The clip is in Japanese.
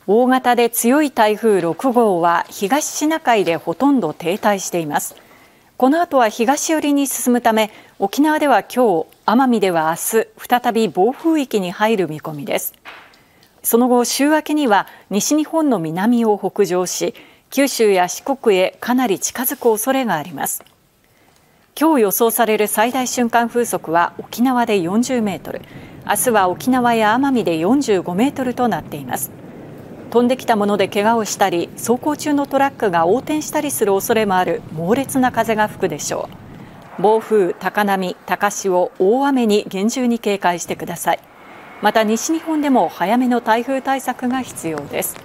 大型で強い台風6号は東シナ海でほとんど停滞しています。この後は東寄りに進むため、沖縄では今日、奄美では明日、再び暴風域に入る見込みです。その後、週明けには西日本の南を北上し、九州や四国へかなり近づく恐れがあります。今日予想される最大瞬間風速は沖縄で40メートル、明日は沖縄や奄美で45メートルとなっています。飛んできたもので怪我をしたり、走行中のトラックが横転したりする恐れもある猛烈な風が吹くでしょう。暴風、高波、高潮、大雨に厳重に警戒してください。また西日本でも早めの台風対策が必要です。